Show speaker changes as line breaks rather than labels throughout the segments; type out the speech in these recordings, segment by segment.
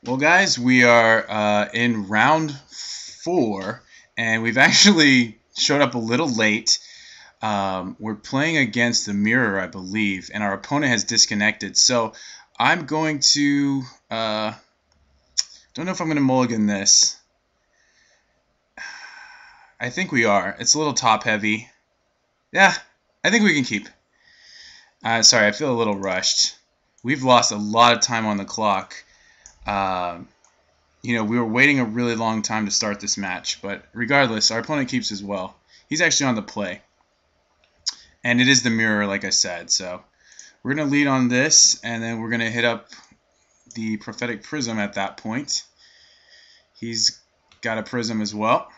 Well, guys, we are in round 4, and we've actually showed up a little late. We're playing against the mirror, I believe, and our opponent has disconnected. So I'm going to, don't know if I'm going to mulligan this. I think we are. It's a little top heavy. Yeah, I think we can keep. Sorry, I feel a little rushed. We've lost a lot of time on the clock. We were waiting a really long time to start this match, but regardless, our opponent keeps as well. He's actually on the play. And it is the mirror, like I said, so we're going to lead on this, and then we're going to hit up the prophetic prism at that point. He's got a prism as well.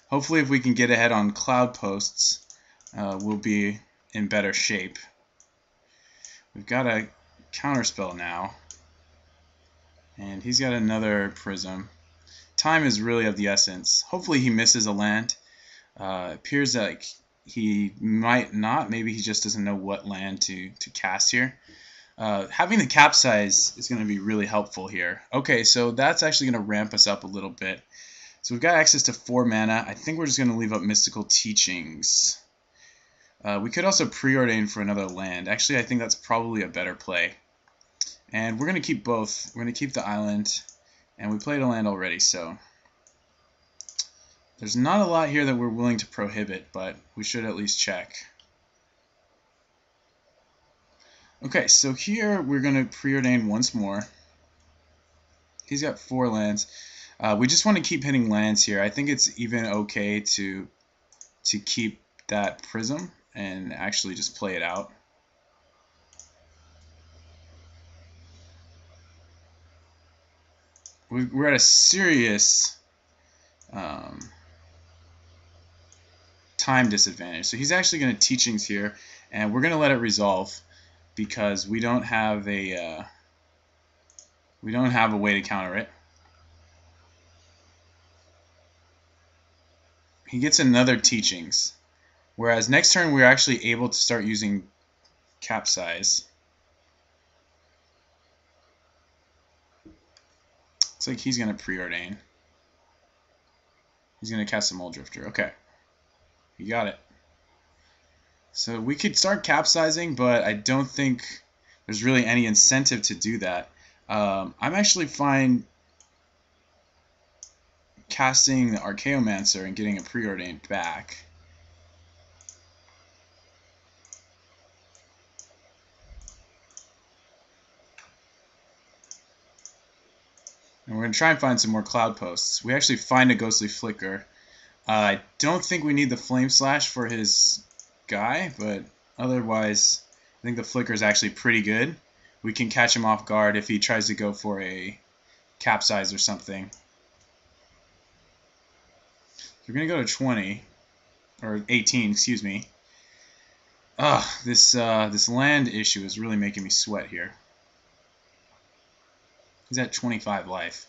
Hopefully if we can get ahead on cloud posts, we'll be in better shape. We've got a counterspell now. And he's got another prism. Time is really of the essence. Hopefully he misses a land. Appears like he might not. Maybe he just doesn't know what land to cast here. Having the capsize is going to be really helpful here. Okay, so that's actually going to ramp us up a little bit. So we've got access to 4 mana. I think we're just going to leave up Mystical Teachings. We could also preordain for another land. Actually, I think that's probably a better play. And we're going to keep both. We're going to keep the island, and we played a land already, so there's not a lot here that we're willing to prohibit, but we should at least check. Okay, so here we're going to preordain once more. He's got 4 lands. We just want to keep hitting lands here. I think it's even okay to keep that prism and actually just play it out. We're at a serious time disadvantage. So he's actually going to teachings here, and we're going to let it resolve because we don't have a way to counter it. He gets another teachings, whereas next turn we're actually able to start using capsize. Looks like he's going to preordain. He's going to cast a Mole Drifter. Okay. You got it. So we could start capsizing, but I don't think there's really any incentive to do that. I'm actually fine casting the Archaeomancer and getting a preordained back. And we're going to try and find some more cloud posts. We actually find a Ghostly Flicker. I don't think we need the Flame Slash for his guy, but otherwise I think the Flicker is actually pretty good. We can catch him off guard if he tries to go for a capsize or something. We're going to go to 20, or 18, excuse me. This land issue is really making me sweat here. He's at 25 life.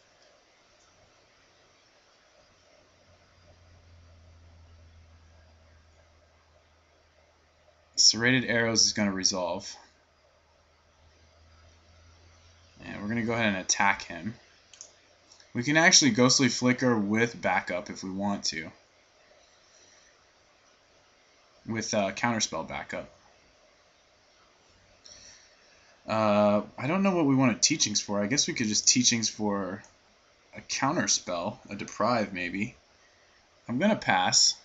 Serrated Arrows is going to resolve. And we're going to go ahead and attack him. We can actually Ghostly Flicker with backup if we want to. With Counterspell backup. I don't know what we want Teachings for. I guess we could just Teachings for a Counterspell, a Deprive maybe. I'm going to pass.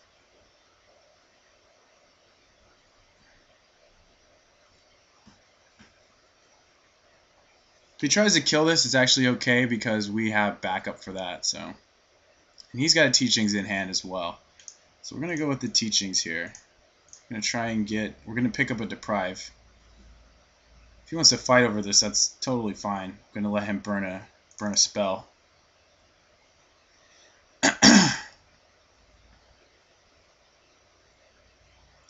If he tries to kill this, it's actually okay because we have backup for that. So, and he's got a Teachings in hand as well. So we're going to go with the Teachings here. We're going to try and we're going to pick up a Deprive. If he wants to fight over this, that's totally fine. I'm going to let him burn a spell.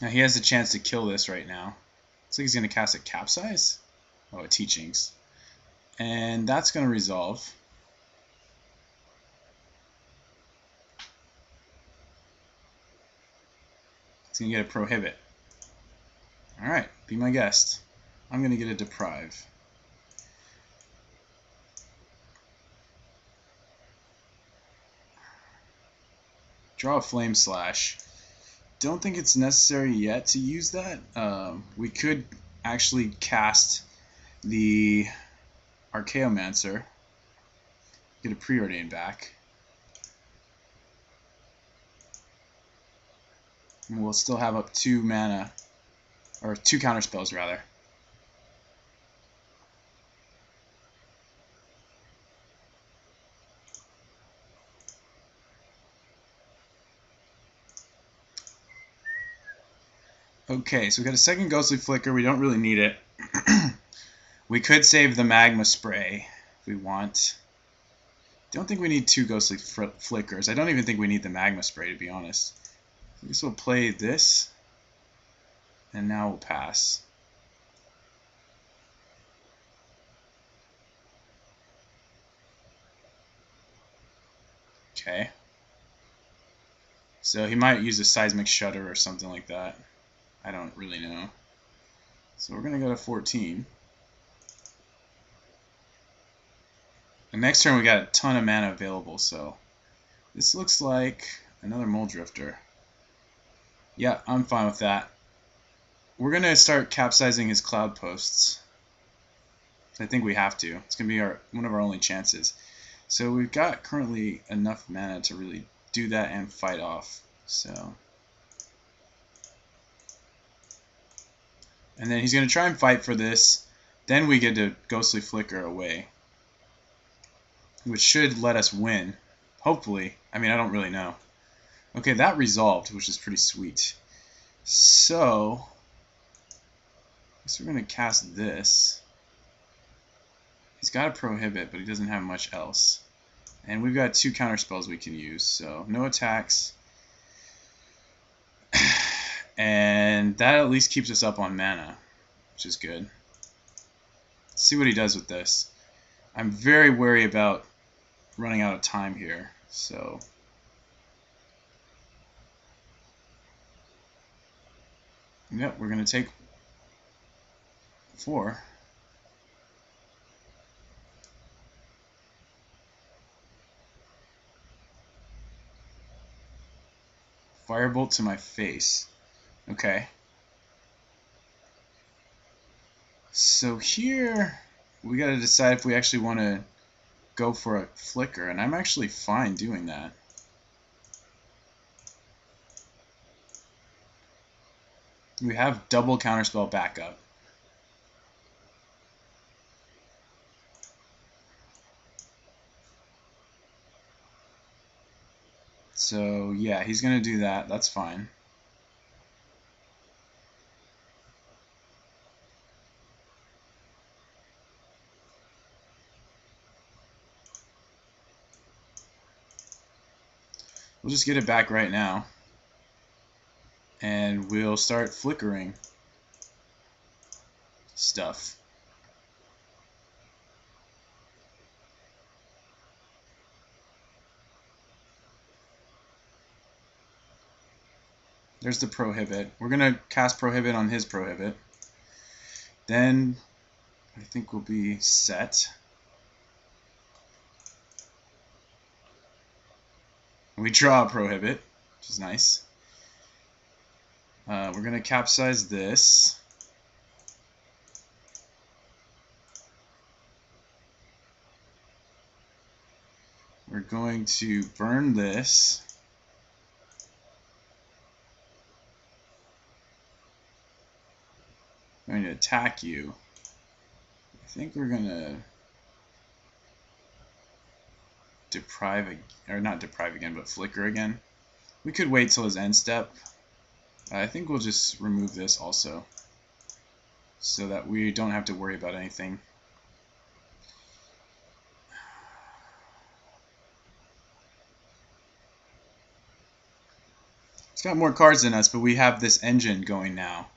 Now he has the chance to kill this right now. Looks like he's going to cast a Capsize. Oh, a Teachings. And that's going to resolve. He's going to get a Prohibit. Alright, be my guest. I'm going to get a Deprive. draw a Flame Slash. Don't think it's necessary yet to use that. We could actually cast the Archaeomancer, get a Preordain back. And we'll still have up 2 mana, or 2 counterspells rather. Okay, so we got a second Ghostly Flicker. We don't really need it. We could save the Magma Spray if we want. Don't think we need 2 Ghostly Flickers. I don't even think we need the Magma Spray, to be honest. I guess we'll play this, and now we'll pass. Okay. So he might use a Seismic Shudder or something like that. I don't really know. So we're going to go to 14. And next turn we got a ton of mana available, so this looks like another Muldrifter. Yeah, I'm fine with that. We're going to start capsizing his Cloud Posts. I think we have to. It's going to be one of our only chances. So we've got currently enough mana to really do that and fight off. So, and then he's going to try and fight for this. Then we get to Ghostly Flicker away, which should let us win. Hopefully. I mean, I don't really know. Okay, that resolved, which is pretty sweet. So, I guess we're going to cast this. He's got a Prohibit, but he doesn't have much else. And we've got 2 counterspells we can use, so no attacks. And that at least keeps us up on mana, which is good. Let's see what he does with this. I'm very wary about running out of time here, so yep, we're going to take 4. Firebolt to my face. Okay. So here we got to decide if we actually want to go for a Flicker, and I'm actually fine doing that. We have double counterspell backup. So yeah, he's going to do that. That's fine. We'll just get it back right now. And we'll start flickering stuff. There's the Prohibit. We're going to cast Prohibit on his Prohibit. Then I think we'll be set. We draw a Prohibit, which is nice. We're going to capsize this. We're going to burn this. I'm going to attack you. I think we're going to deprive, or not deprive again, but flicker again. We could wait till his end step. I think we'll just remove this also, so that we don't have to worry about anything. It's got more cards than us, but we have this engine going now,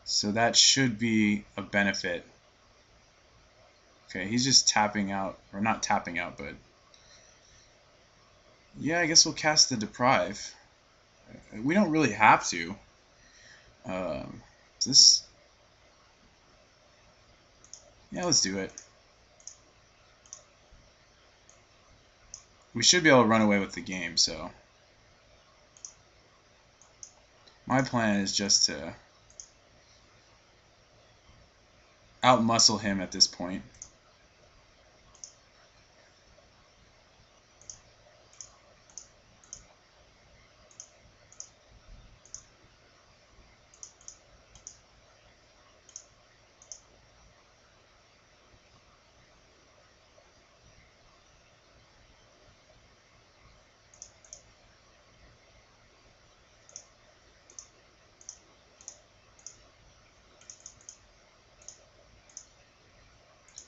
so that should be a benefit. Okay, he's just tapping out, or not tapping out, but yeah, I guess we'll cast the Deprive. We don't really have to. This, yeah, let's do it. We should be able to run away with the game, so My plan is just to outmuscle him at this point.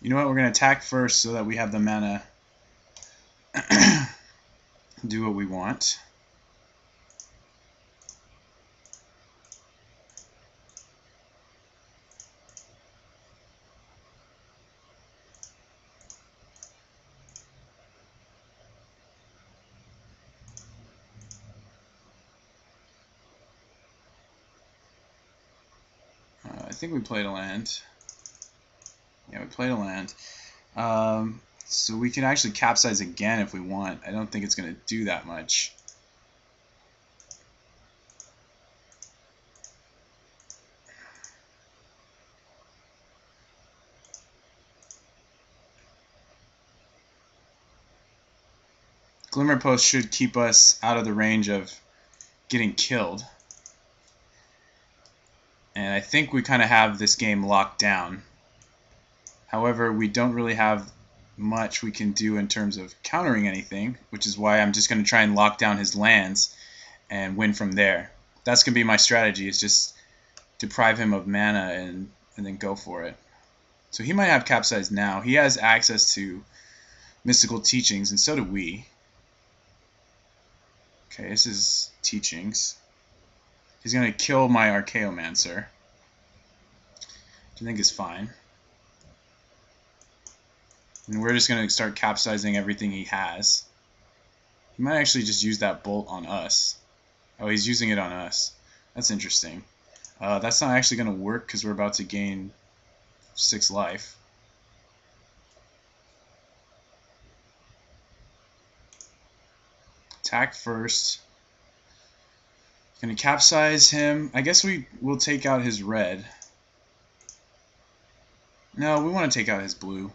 You know what? We're going to attack first so that we have the mana do what we want. I think we played a land. Yeah, we played a land. So we can actually capsize again if we want. I don't think it's going to do that much. Glimmer Post should keep us out of the range of getting killed. And I think we kind of have this game locked down. However, we don't really have much we can do in terms of countering anything, which is why I'm just going to try and lock down his lands and win from there. That's going to be my strategy, is just deprive him of mana and then go for it. So he might have capsized now. He has access to mystical teachings, and so do we. Okay, this is teachings. He's going to kill my Archaeomancer, which I think is fine. And we're just going to start capsizing everything he has. He might actually just use that bolt on us. Oh, he's using it on us. That's interesting. That's not actually going to work because we're about to gain 6 life. Attack first. Going to capsize him. I guess we will take out his red. No, we want to take out his blue.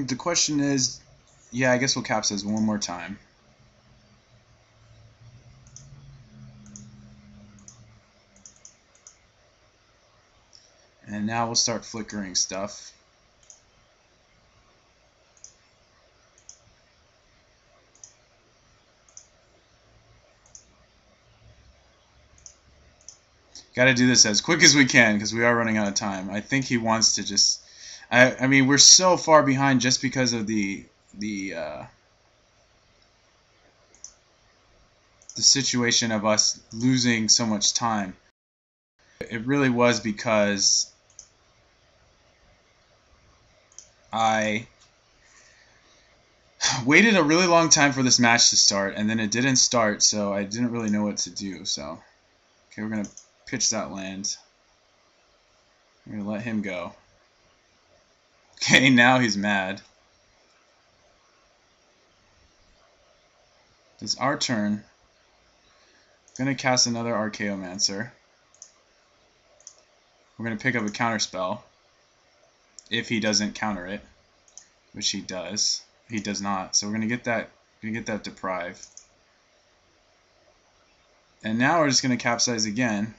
The question is, yeah, I guess we'll capsize one more time. And now we'll start flickering stuff. Got to do this as quick as we can because we are running out of time. I think he wants to just... I mean, we're so far behind just because of the situation of us losing so much time. It really was because I waited a really long time for this match to start, and then it didn't start, so I didn't really know what to do. So, okay, we're going to pitch that land. We're going to let him go. Okay, now he's mad. It's our turn. I'm going to cast another Archaeomancer. We're going to pick up a counter spell if he doesn't counter it, which he does. He does not. So we're going to get that deprive. And now we're just going to capsize again.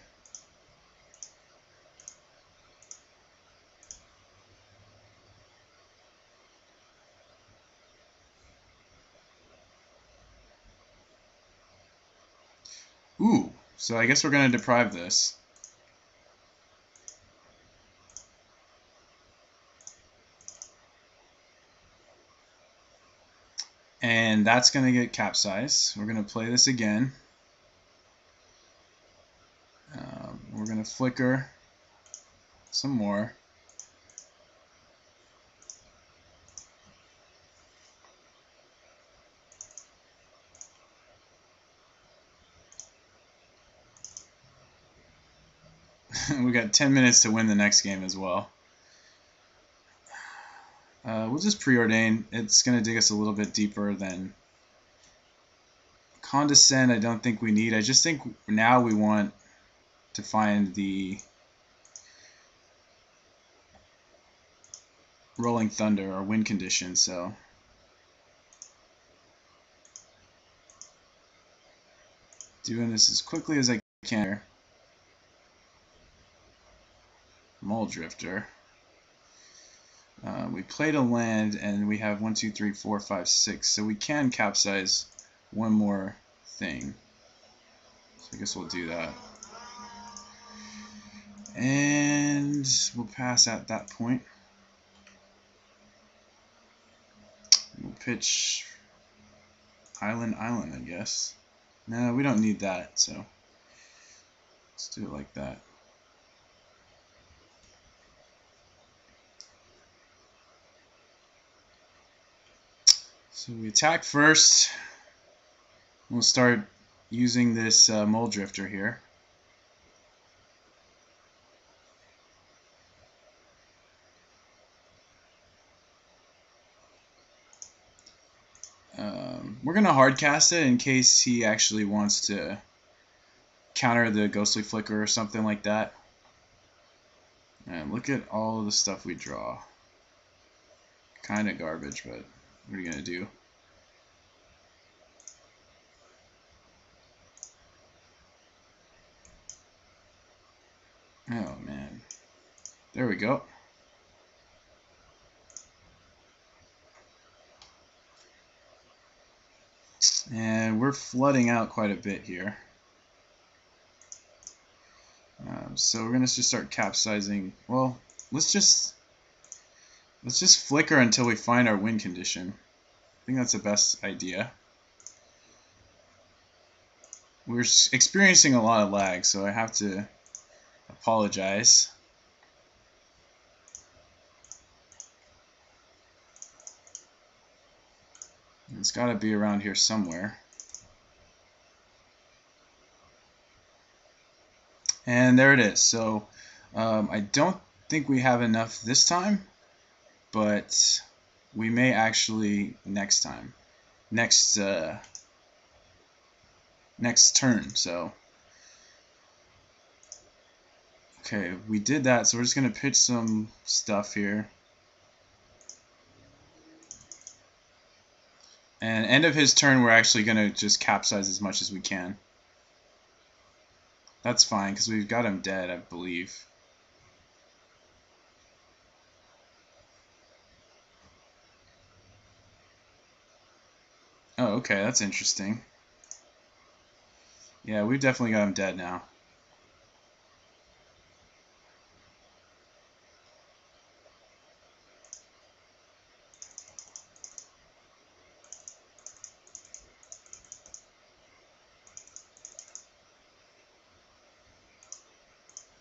Ooh, so I guess we're going to deprive this. And that's going to get capsized. We're going to play this again. We're going to flicker some more. got 10 minutes to win the next game as well. We'll just preordain. It's going to dig us a little bit deeper than Condescend. I don't think we need. I just think now we want to find the Rolling Thunder or win condition, so doing this as quickly as I can. Mole Drifter. We played a land and we have 1, 2, 3, 4, 5, 6, so we can capsize one more thing. So I guess we'll do that. And we'll pass at that point. We'll pitch Island, I guess. No, we don't need that, so let's do it like that. So we attack first. We'll start using this Mole Drifter here. We're going to hardcast it in case he actually wants to counter the Ghostly Flicker or something like that. And look at all of the stuff we draw. Kind of garbage, but what are you going to do? Oh man. There we go. And we're flooding out quite a bit here. So we're gonna just start capsizing. Well, let's just flicker until we find our win condition. I think that's the best idea. We're experiencing a lot of lag, so I have to apologize. It's got to be around here somewhere. And there it is. So I don't think we have enough this time, but we may actually next time. Next turn. So okay, we did that, so we're just going to pitch some stuff here. And end of his turn, we're actually going to just capsize as much as we can. That's fine, because we've got him dead, I believe. Oh, okay, that's interesting. Yeah, we've definitely got him dead now.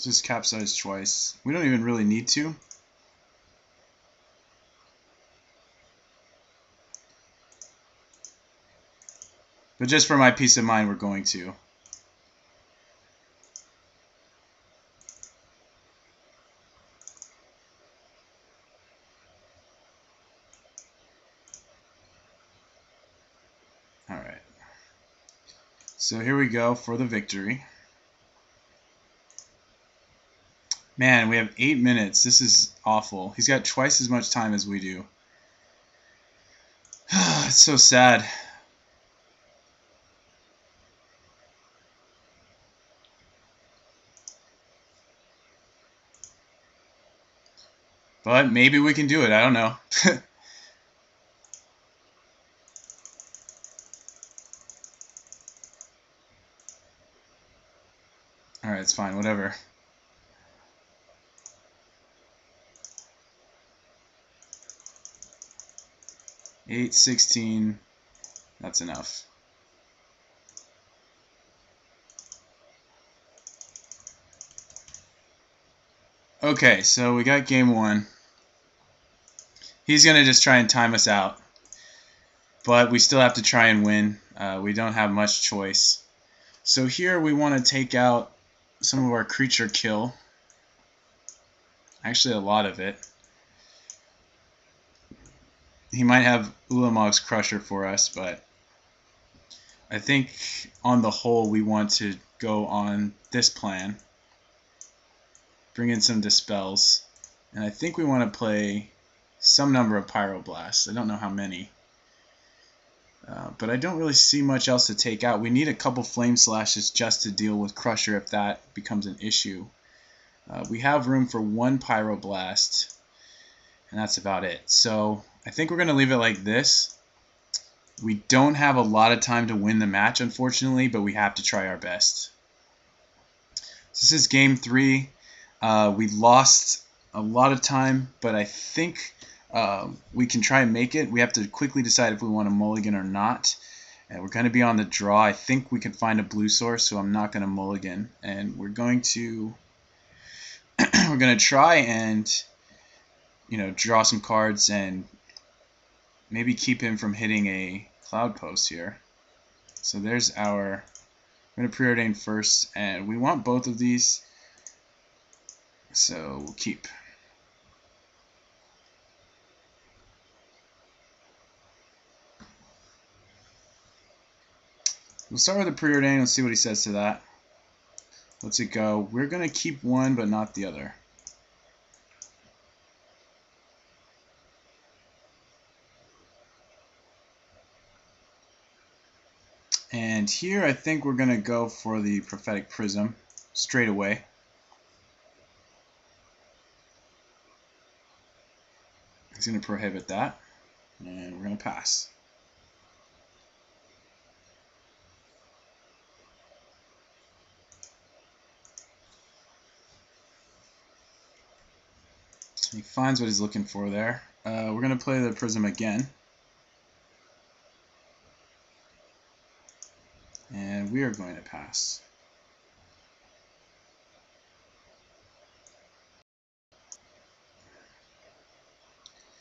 Just capsize twice. We don't even really need to. But just for my peace of mind, we're going to. Alright. So here we go for the victory. Man, we have 8 minutes. This is awful. He's got twice as much time as we do. It's so sad. But maybe we can do it. I don't know. Alright, it's fine. Whatever. Eight, 16. That's enough. Okay, so we got game one. He's going to just try and time us out. But we still have to try and win. We don't have much choice. So here we want to take out some of our creature kill. Actually, a lot of it. He might have Ulamog's Crusher for us, but I think on the whole we want to go on this plan. Bring in some Dispels. And I think we want to play some number of Pyroblasts. I don't know how many. But I don't really see much else to take out. We need a couple Flame Slashes just to deal with Crusher if that becomes an issue. We have room for one Pyroblast, and that's about it. So I think we're going to leave it like this. We don't have a lot of time to win the match, unfortunately, but we have to try our best. This is game 3. We lost a lot of time, but I think we can try and make it. We have to quickly decide if we want a mulligan or not. And we're going to be on the draw. I think we can find a blue source, so I'm not going to mulligan. And we're going to try and draw some cards and maybe keep him from hitting a Cloud Post here. So there's our. I'm going to preordain first, and we want both of these. So we'll keep. We'll start with the preordain. Let's see what he says to that. Let's it go. We're going to keep one, but not the other. And here I think we're going to go for the Prophetic Prism straight away. He's going to prohibit that, and we're going to pass. He finds what he's looking for there. We're going to play the Prism again. And we are going to pass.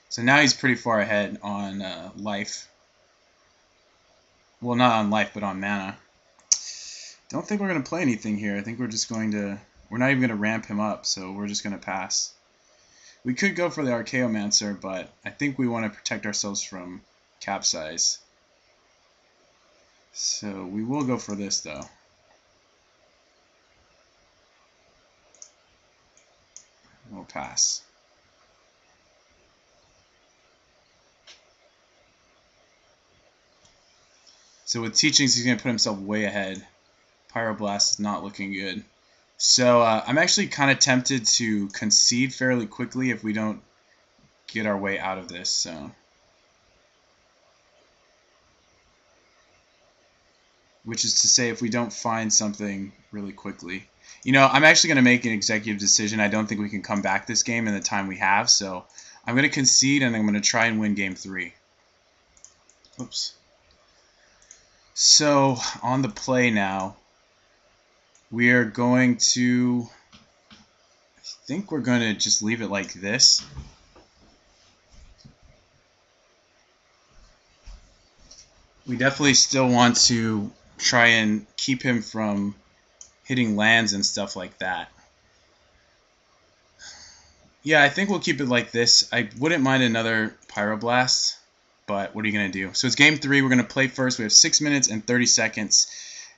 So now he's pretty far ahead on life. Well, not on life, but on mana. Don't think we're going to play anything here. I think we're just going to... We're not even going to ramp him up, so we're just going to pass. We could go for the Archaeomancer, but I think we want to protect ourselves from Capsize. So we will go for this, though. We'll pass. So with Teachings, he's going to put himself way ahead. Pyroblast is not looking good. So I'm actually kind of tempted to concede fairly quickly if we don't get our way out of this. So. Which is to say, if we don't find something really quickly. I'm actually going to make an executive decision. I don't think we can come back this game in the time we have. So I'm going to concede, and I'm going to try and win game 3. Oops. So on the play now, we are going to, I think we're going to just leave it like this. We definitely still want to try and keep him from hitting lands and stuff like that. Yeah, I think we'll keep it like this. I wouldn't mind another Pyroblast, but what are you going to do? So it's game 3. We're going to play first. We have 6 minutes and 30 seconds.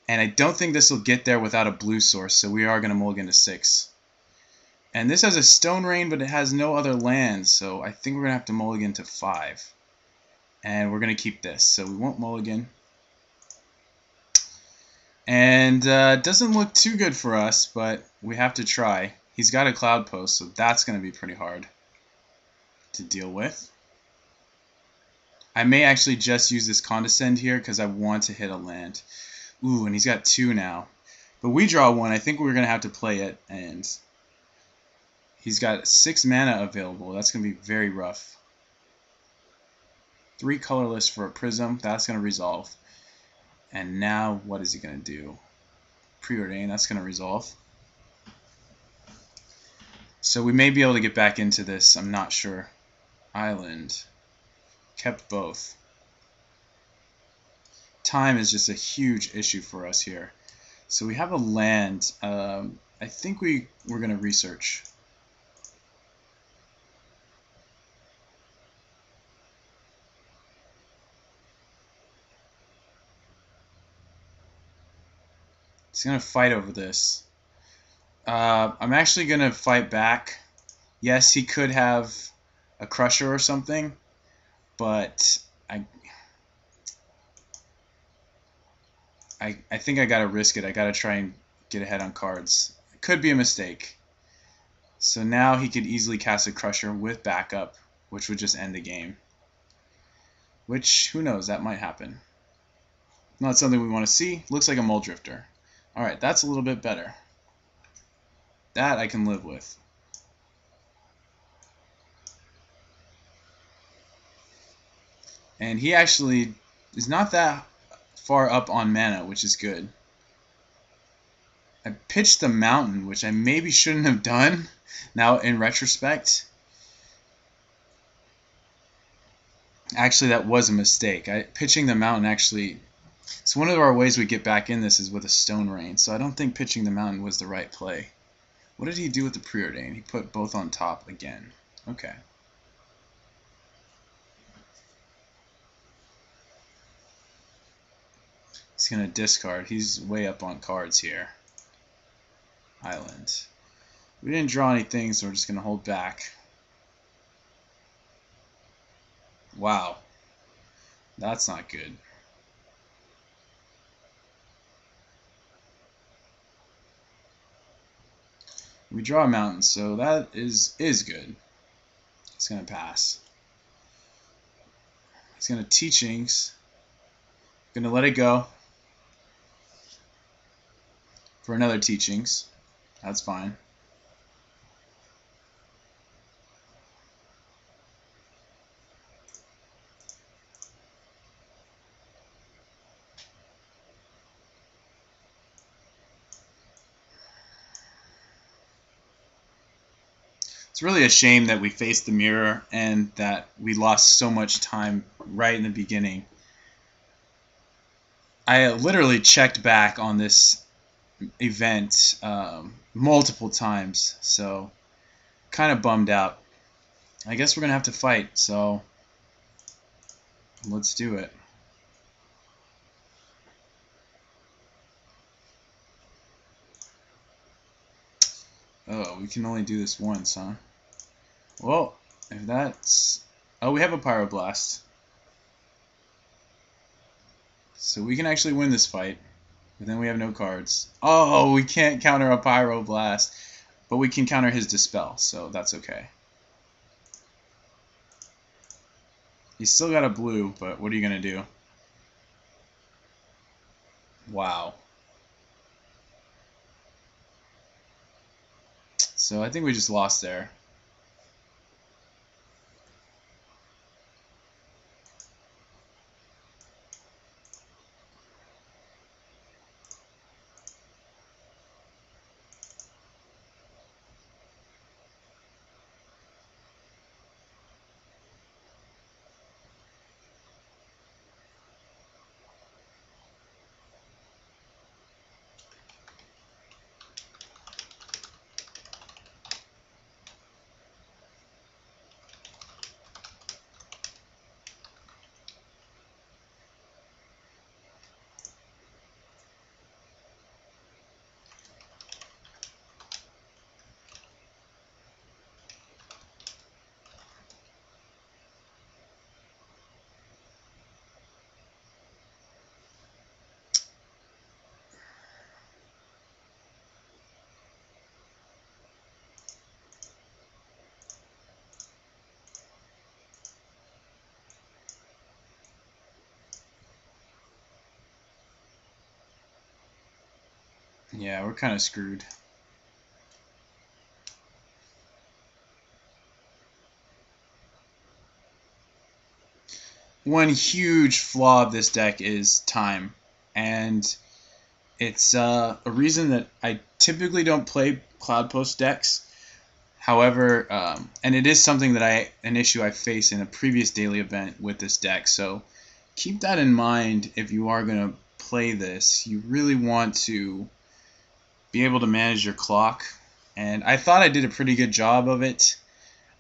And I don't think this will get there without a blue source, so we are going to mulligan to 6. And this has a Stone Rain, but it has no other lands, so I think we're going to have to mulligan to 5. And we're going to keep this, so we won't mulligan. And it doesn't look too good for us, but we have to try. He's got a Cloud Post, so that's going to be pretty hard to deal with. I may actually just use this Condescend here because I want to hit a land. Ooh, and he's got 2 now. But we draw 1. I think we're going to have to play it, and he's got 6 mana available. That's going to be very rough. 3 colorless for a Prism. That's going to resolve. And now, what is he going to do? Preordain. That's going to resolve. So we may be able to get back into this. I'm not sure. Island. Kept both. Time is just a huge issue for us here. So we have a land. I think we're going to research. He's going to fight over this. I'm actually going to fight back. Yes, he could have a Crusher or something, but I think I got to risk it. I got to try and get ahead on cards. It could be a mistake. So now he could easily cast a Crusher with backup, which would just end the game. Which, who knows, that might happen. Not something we want to see. Looks like a Mole Drifter. Alright, that's a little bit better. That I can live with. And he actually is not that far up on mana, which is good. I pitched the Mountain, which I maybe shouldn't have done now in retrospect. Actually, that was a mistake. Pitching the Mountain actually... So one of our ways we get back in this is with a Stone Rain, so I don't think pitching the Mountain was the right play. What did he do with the Preordain? He put both on top again. Okay. He's going to discard. He's way up on cards here. Island. We didn't draw anything, so we're just going to hold back. Wow. That's not good. We draw a Mountain, so that is good. It's going to pass. He's going to Teachings. Going to let it go for another Teachings. That's fine. It's really a shame that we faced the mirror and that we lost so much time right in the beginning. I literally checked back on this event multiple times, so kind of bummed out. I guess we're going to have to fight, so let's do it. Oh, we can only do this once, huh? Well, if that's... Oh, we have a Pyroblast. So we can actually win this fight. But then we have no cards. Oh, we can't counter a Pyroblast. But we can counter his Dispel, so that's okay. He's still got a blue, but what are you going to do? Wow. So I think we just lost there. Yeah, we're kind of screwed. One huge flaw of this deck is time, and it's a reason that I typically don't play Cloud Post decks. However, and it is something that an issue I faced in a previous daily event with this deck, so keep that in mind if you are going to play this. You really want to be able to manage your clock, and I thought I did a pretty good job of it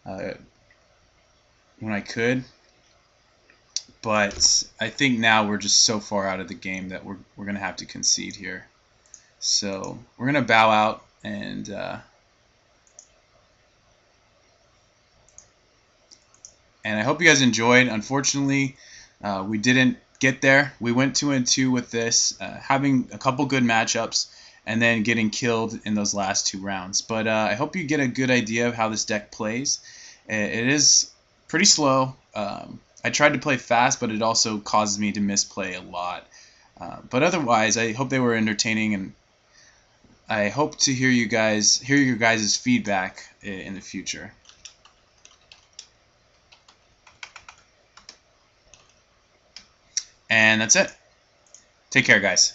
when I could, but I think now we're just so far out of the game that we're going to have to concede here. So we're gonna bow out, and I hope you guys enjoyed. Unfortunately, we didn't get there. We went 2-2 with this, having a couple good matchups, and then getting killed in those last 2 rounds. But I hope you get a good idea of how this deck plays. It is pretty slow. I tried to play fast, but it also causes me to misplay a lot. But otherwise, I hope they were entertaining, and I hope to hear your guys' feedback in the future. And that's it. Take care, guys.